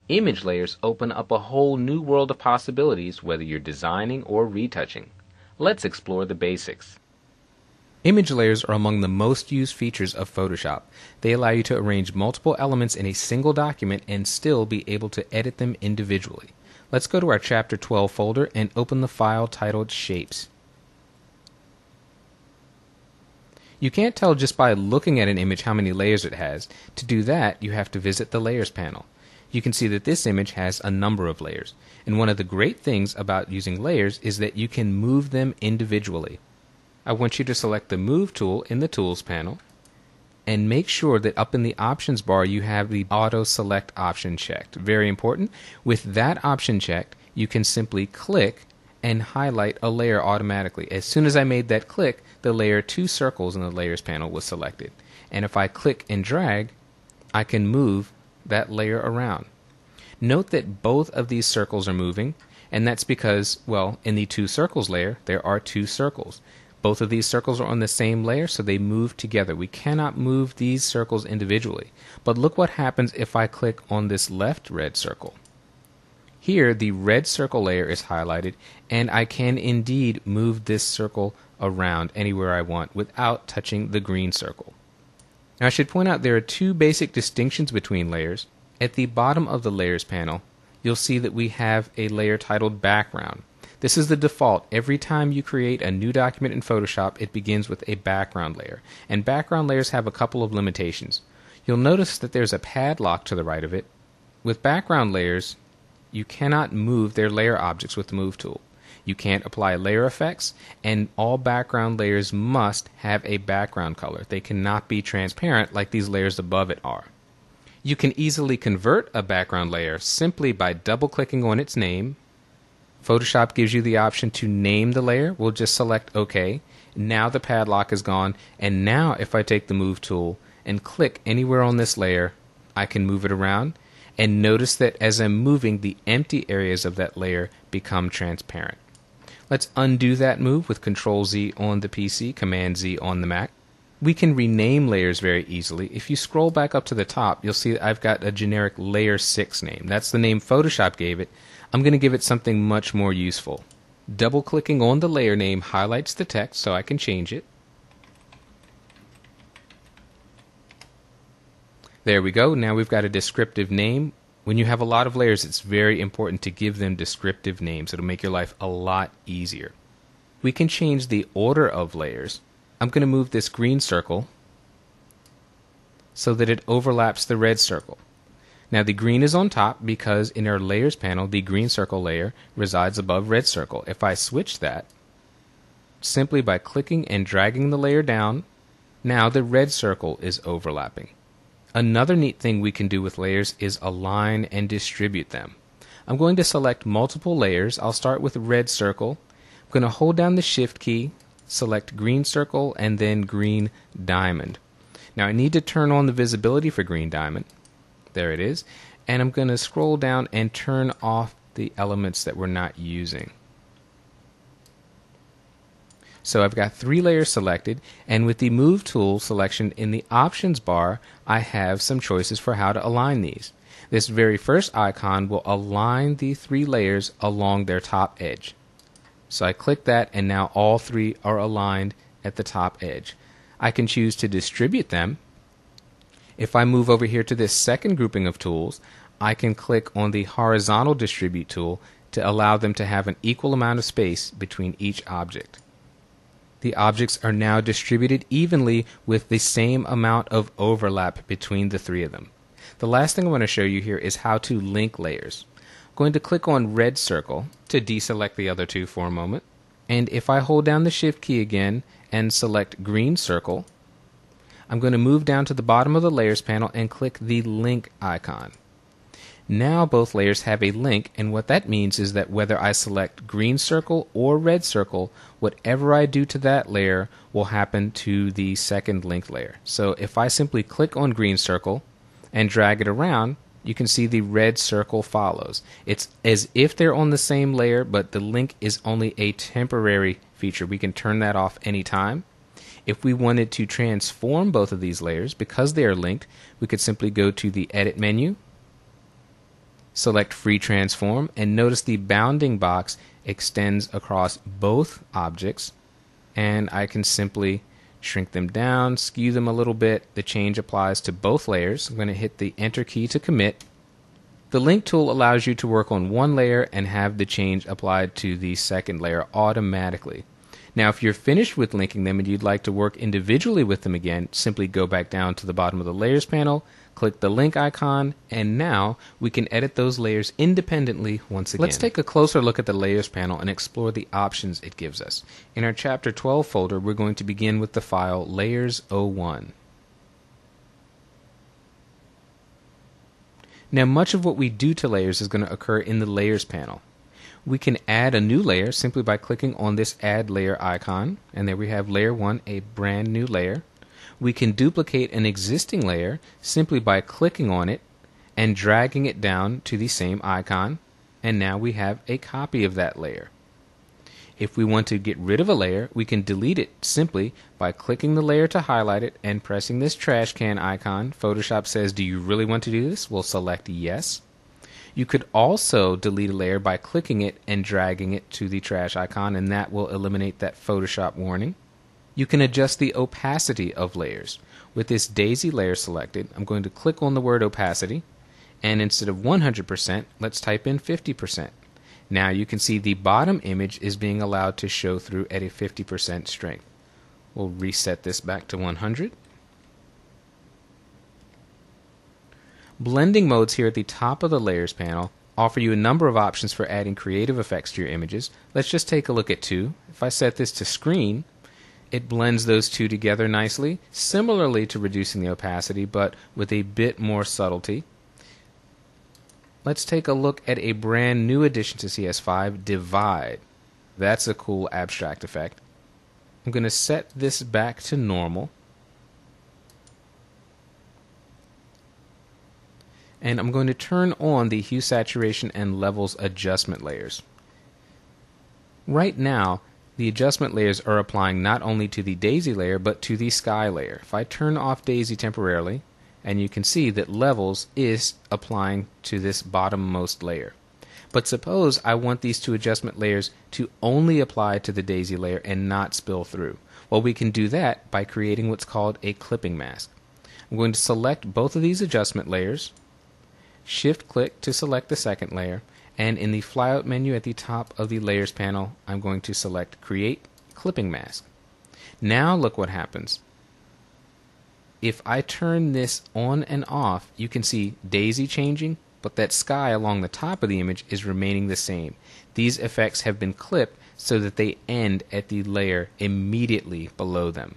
Image layers open up a whole new world of possibilities whether you're designing or retouching. Let's explore the basics. Image layers are among the most used features of Photoshop. They allow you to arrange multiple elements in a single document and still be able to edit them individually. Let's go to our Chapter 12 folder and open the file titled Shapes. You can't tell just by looking at an image how many layers it has. To do that, you have to visit the Layers panel. You can see that this image has a number of layers. And one of the great things about using layers is that you can move them individually. I want you to select the Move tool in the Tools panel and make sure that up in the Options bar you have the Auto Select option checked. Very important. With that option checked, you can simply click and highlight a layer automatically. As soon as I made that click, the layer 2 circles in the Layers panel was selected. And if I click and drag, I can move that layer around. Note that both of these circles are moving, and that's because, well, in the 2 circles layer, there are 2 circles. Both of these circles are on the same layer, so they move together. We cannot move these circles individually. But look what happens if I click on this left red circle. Here, the red circle layer is highlighted, and I can indeed move this circle around anywhere I want without touching the green circle. Now, I should point out there are 2 basic distinctions between layers. At the bottom of the Layers panel, you'll see that we have a layer titled Background. This is the default. Every time you create a new document in Photoshop, it begins with a background layer. And background layers have a couple of limitations. You'll notice that there's a padlock to the right of it. With background layers, you cannot move their layer objects with the Move tool. You can't apply layer effects, and all background layers must have a background color. They cannot be transparent like these layers above it are. You can easily convert a background layer simply by double-clicking on its name. Photoshop gives you the option to name the layer. We'll just select OK. Now the padlock is gone, and now if I take the Move tool and click anywhere on this layer, I can move it around. And notice that as I'm moving, the empty areas of that layer become transparent. Let's undo that move with Ctrl-Z on the PC, Command-Z on the Mac. We can rename layers very easily. If you scroll back up to the top, you'll see that I've got a generic Layer 6 name. That's the name Photoshop gave it. I'm going to give it something much more useful. Double-clicking on the layer name highlights the text so I can change it. There we go. Now we've got a descriptive name. When you have a lot of layers, it's very important to give them descriptive names. It'll make your life a lot easier. We can change the order of layers. I'm going to move this green circle so that it overlaps the red circle. Now the green is on top because in our Layers panel, the green circle layer resides above red circle. If I switch that, simply by clicking and dragging the layer down, now the red circle is overlapping. Another neat thing we can do with layers is align and distribute them. I'm going to select multiple layers. I'll start with a red circle. I'm going to hold down the Shift key, select green circle, and then green diamond. Now I need to turn on the visibility for green diamond. There it is. And I'm going to scroll down and turn off the elements that we're not using. So I've got 3 layers selected, and with the Move tool selection in the Options bar, I have some choices for how to align these. This very first icon will align the 3 layers along their top edge. So I click that, and now all 3 are aligned at the top edge. I can choose to distribute them. If I move over here to this second grouping of tools, I can click on the Horizontal Distribute tool to allow them to have an equal amount of space between each object. The objects are now distributed evenly with the same amount of overlap between the 3 of them. The last thing I want to show you here is how to link layers. I'm going to click on red circle to deselect the other 2 for a moment. And if I hold down the Shift key again and select green circle, I'm going to move down to the bottom of the Layers panel and click the link icon. Now both layers have a link, and what that means is that whether I select green circle or red circle, whatever I do to that layer will happen to the second linked layer. So if I simply click on green circle and drag it around, you can see the red circle follows. It's as if they're on the same layer, but the link is only a temporary feature. We can turn that off anytime. If we wanted to transform both of these layers, because they are linked, we could simply go to the Edit menu, select Free Transform, and notice the bounding box extends across both objects, and I can simply shrink them down, skew them a little bit. The change applies to both layers. I'm going to hit the Enter key to commit. The link tool allows you to work on one layer and have the change applied to the second layer automatically. Now, if you're finished with linking them and you'd like to work individually with them again, simply go back down to the bottom of the Layers panel, click the link icon, and now we can edit those layers independently once again. Let's take a closer look at the Layers panel and explore the options it gives us. In our Chapter 12 folder, we're going to begin with the file Layers01. Now, much of what we do to layers is going to occur in the Layers panel. We can add a new layer simply by clicking on this Add Layer icon, and there we have Layer 1, a brand new layer. We can duplicate an existing layer simply by clicking on it and dragging it down to the same icon, and now we have a copy of that layer. If we want to get rid of a layer, we can delete it simply by clicking the layer to highlight it and pressing this trash can icon. Photoshop says, do you really want to do this? We'll select yes. You could also delete a layer by clicking it and dragging it to the trash icon, and that will eliminate that Photoshop warning. You can adjust the opacity of layers. With this daisy layer selected, I'm going to click on the word opacity, and instead of 100%, let's type in 50%. Now you can see the bottom image is being allowed to show through at a 50% strength. We'll reset this back to 100. Blending modes here at the top of the Layers panel offer you a number of options for adding creative effects to your images. Let's just take a look at two. If I set this to screen, it blends those two together nicely, similarly to reducing the opacity, but with a bit more subtlety. Let's take a look at a brand new addition to CS5, Divide. That's a cool abstract effect. I'm going to set this back to normal. And I'm going to turn on the hue, saturation, and levels adjustment layers. Right now, the adjustment layers are applying not only to the daisy layer, but to the sky layer. If I turn off daisy temporarily, and you can see that levels is applying to this bottommost layer. But suppose I want these two adjustment layers to only apply to the daisy layer and not spill through. Well, we can do that by creating what's called a clipping mask. I'm going to select both of these adjustment layers, shift-click to select the second layer, and in the flyout menu at the top of the Layers panel, I'm going to select Create Clipping Mask. Now look what happens. If I turn this on and off, you can see daisy changing, but that sky along the top of the image is remaining the same. These effects have been clipped so that they end at the layer immediately below them.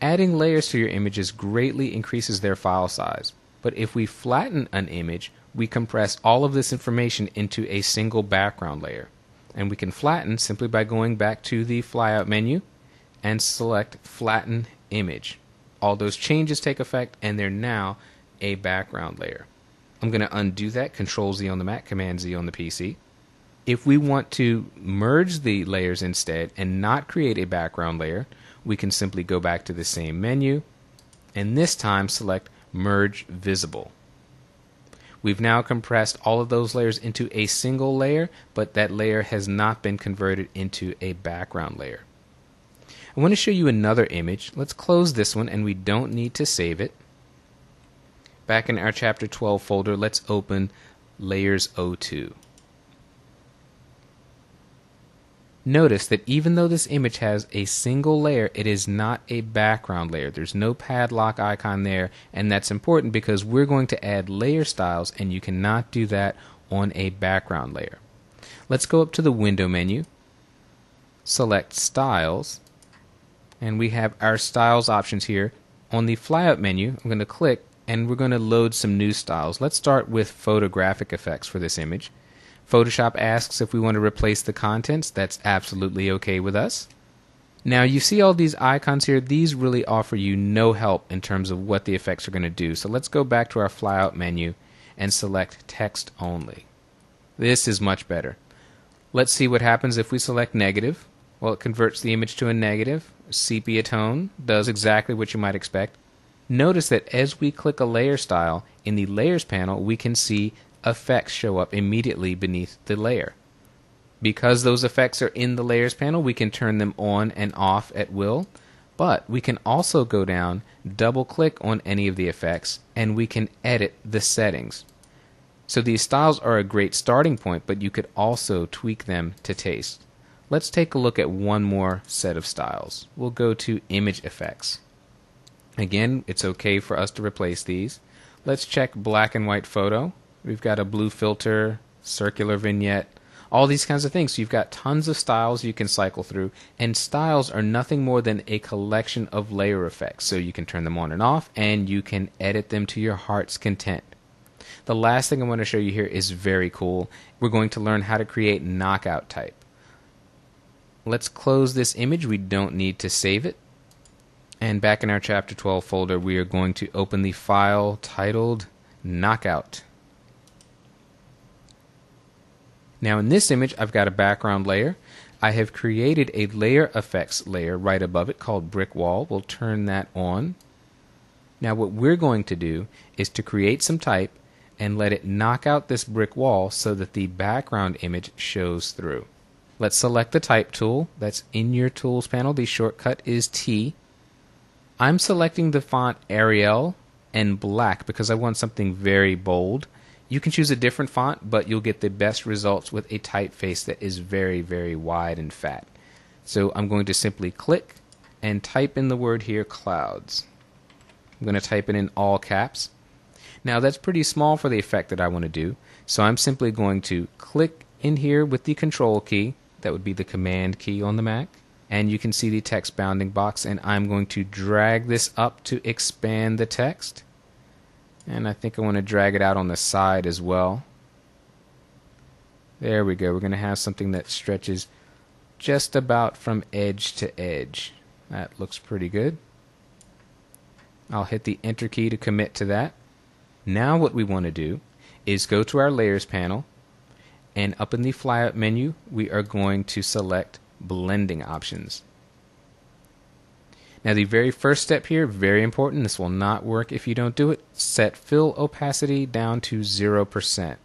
Adding layers to your images greatly increases their file size. But if we flatten an image, we compress all of this information into a single background layer. And we can flatten simply by going back to the flyout menu and select Flatten Image. All those changes take effect and they're now a background layer. I'm going to undo that, Control-Z on the Mac, Command-Z on the PC. If we want to merge the layers instead and not create a background layer, we can simply go back to the same menu and this time select Merge Visible. We've now compressed all of those layers into a single layer, but that layer has not been converted into a background layer. I want to show you another image. Let's close this one and we don't need to save it. Back in our Chapter 12 folder, let's open Layers02. Notice that even though this image has a single layer, it is not a background layer. There's no padlock icon there, and that's important because we're going to add layer styles, and you cannot do that on a background layer. Let's go up to the Window menu, select Styles, and we have our Styles options here. On the flyout menu, I'm going to click, and we're going to load some new styles. Let's start with photographic effects for this image. Photoshop asks if we want to replace the contents. That's absolutely okay with us. Now you see all these icons here. These really offer you no help in terms of what the effects are going to do. So let's go back to our flyout menu and select Text Only. This is much better. Let's see what happens if we select negative. Well, it converts the image to a negative. sepia tone, does exactly what you might expect. Notice that as we click a layer style in the Layers panel, we can see effects show up immediately beneath the layer. Because those effects are in the Layers panel, we can turn them on and off at will, but we can also go down, double click on any of the effects, and we can edit the settings. So these styles are a great starting point, but you could also tweak them to taste. Let's take a look at one more set of styles. We'll go to Image Effects. Again, it's okay for us to replace these. Let's check black and white photo. We've got a blue filter, circular vignette, all these kinds of things. So you've got tons of styles you can cycle through, and styles are nothing more than a collection of layer effects. So you can turn them on and off, and you can edit them to your heart's content. The last thing I want to show you here is very cool. We're going to learn how to create knockout type. Let's close this image. We don't need to save it. And back in our Chapter 12 folder, we are going to open the file titled Knockout. Now in this image, I've got a background layer. I have created a layer effects layer right above it called Brick Wall. We'll turn that on. Now what we're going to do is to create some type and let it knock out this brick wall so that the background image shows through. Let's select the type tool that's in your tools panel. The shortcut is T. I'm selecting the font Arial and black because I want something very bold. You can choose a different font, but you'll get the best results with a typeface that is very, very wide and fat. So I'm going to simply click and type in the word here, clouds. I'm going to type it in all caps. Now that's pretty small for the effect that I want to do, so I'm simply going to click in here with the control key. That would be the command key on the Mac. And you can see the text bounding box, and I'm going to drag this up to expand the text. And I think I want to drag it out on the side as well. There we go. We're going to have something that stretches just about from edge to edge. That looks pretty good. I'll hit the Enter key to commit to that. Now what we want to do is go to our Layers panel, and up in the flyout menu, we are going to select Blending Options. Now the very first step here, very important, this will not work if you don't do it. Set Fill Opacity down to 0%.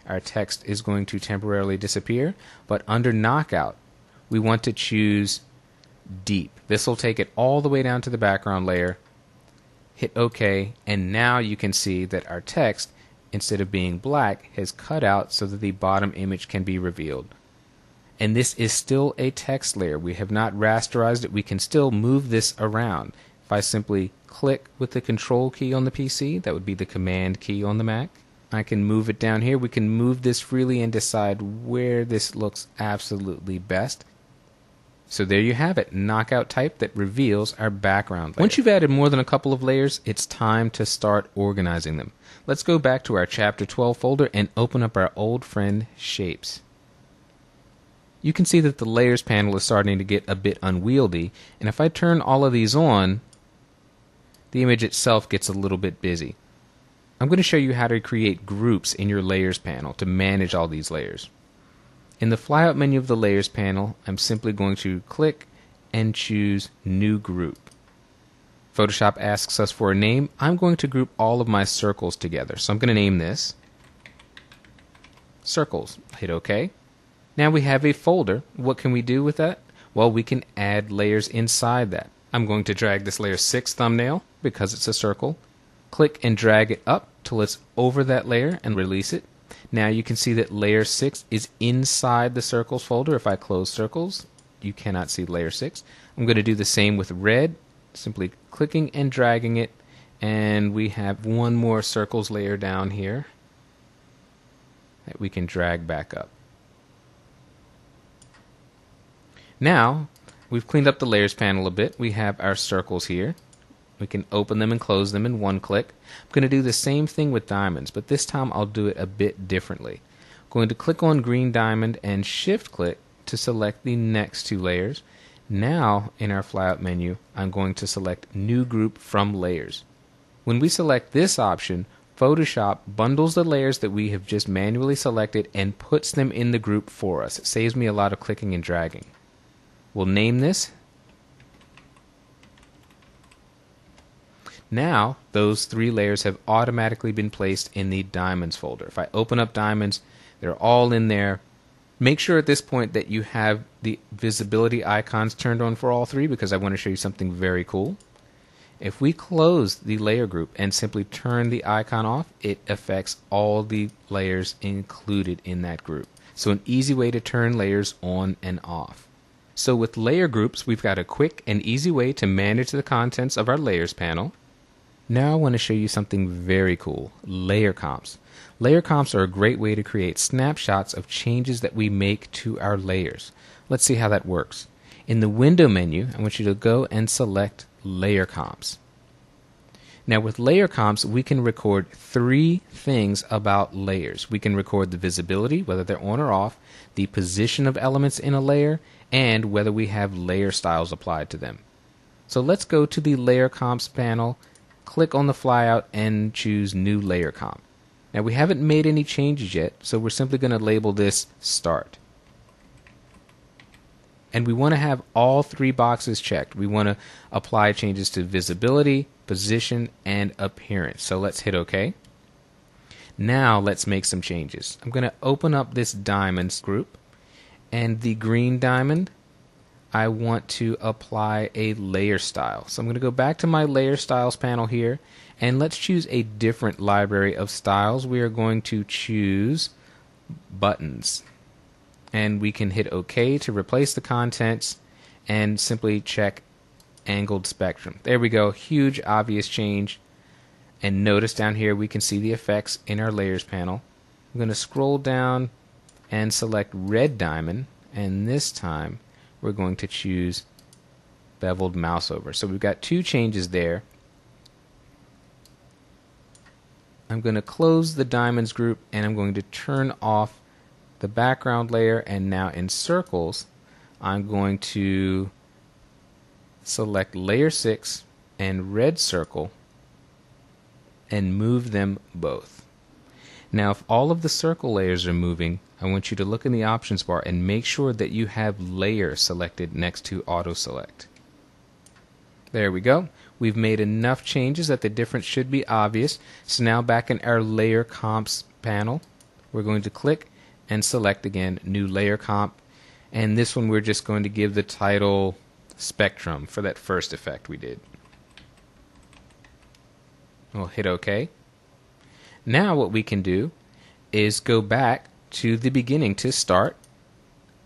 Our text is going to temporarily disappear, but under Knockout, we want to choose Deep. This will take it all the way down to the background layer. Hit OK, and now you can see that our text, instead of being black, has cut out so that the bottom image can be revealed. And this is still a text layer. We have not rasterized it. We can still move this around. If I simply click with the control key on the PC, that would be the command key on the Mac, I can move it down here. We can move this freely and decide where this looks absolutely best. So there you have it, knockout type that reveals our background layer. Once you've added more than a couple of layers, it's time to start organizing them. Let's go back to our Chapter 12 folder and open up our old friend Shapes. You can see that the Layers panel is starting to get a bit unwieldy, and if I turn all of these on, the image itself gets a little bit busy. I'm going to show you how to create groups in your Layers panel to manage all these layers. In the flyout menu of the Layers panel, I'm simply going to click and choose New Group. Photoshop asks us for a name. I'm going to group all of my circles together, so I'm going to name this Circles. Hit OK. Now we have a folder. What can we do with that? Well, we can add layers inside that. I'm going to drag this layer 6 thumbnail because it's a circle. Click and drag it up till it's over that layer and release it. Now you can see that layer 6 is inside the circles folder. If I close circles, you cannot see layer 6. I'm going to do the same with red, simply clicking and dragging it, and we have one more circles layer down here that we can drag back up. Now, we've cleaned up the Layers panel a bit. We have our circles here. We can open them and close them in one click. I'm going to do the same thing with diamonds, but this time I'll do it a bit differently. I'm going to click on Green Diamond and Shift-click to select the next 2 layers. Now, in our flyout menu, I'm going to select New Group from Layers. When we select this option, Photoshop bundles the layers that we have just manually selected and puts them in the group for us. It saves me a lot of clicking and dragging. We'll name this Now, those 3 layers have automatically been placed in the Diamonds folder. If I open up Diamonds, they're all in there. Make sure at this point that you have the visibility icons turned on for all 3, because I want to show you something very cool. If we close the layer group and simply turn the icon off, it affects all the layers included in that group. So an easy way to turn layers on and off. So with layer groups, we've got a quick and easy way to manage the contents of our layers panel. Now I want to show you something very cool, layer comps. Layer comps are a great way to create snapshots of changes that we make to our layers. Let's see how that works. In the window menu, I want you to go and select layer comps. Now with layer comps, we can record 3 things about layers. We can record the visibility, whether they're on or off, the position of elements in a layer, and whether we have layer styles applied to them. So let's go to the layer comps panel, click on the flyout, and choose new layer comp. Now we haven't made any changes yet, so we're simply going to label this Start. And we want to have all 3 boxes checked. We want to apply changes to visibility, position, and appearance. So let's hit OK. Now let's make some changes. I'm going to open up this Diamonds group, and the green diamond, I want to apply a layer style. So I'm going to go back to my layer styles panel here, and let's choose a different library of styles. We are going to choose buttons, and we can hit OK to replace the contents and simply check angled spectrum. There we go, huge obvious change. And notice down here we can see the effects in our layers panel. I'm going to scroll down and select red diamond, and this time we're going to choose beveled mouse over. So we've got 2 changes there. I'm going to close the diamonds group, and I'm going to turn off the background layer, and now in circles I'm going to select layer 6 and red circle and move them both. Now if all of the circle layers are moving, I want you to look in the options bar and make sure that you have layer selected next to auto select. There we go. We've made enough changes that the difference should be obvious. So now back in our layer comps panel, we're going to click and select again new layer comp, and this one we're just going to give the title spectrum for that first effect we did. We'll hit OK. Now what we can do is go back to the beginning to start,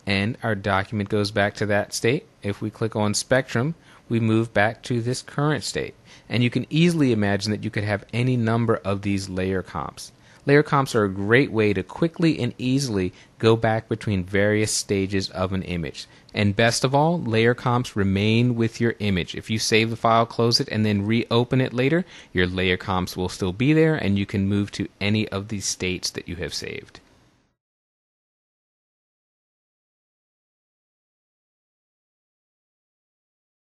and our document goes back to that state. If we click on spectrum, we move back to this current state, and you can easily imagine that you could have any number of these layer comps. Layer comps are a great way to quickly and easily go back between various stages of an image. And best of all, layer comps remain with your image. If you save the file, close it, and then reopen it later, your layer comps will still be there, and you can move to any of these states that you have saved.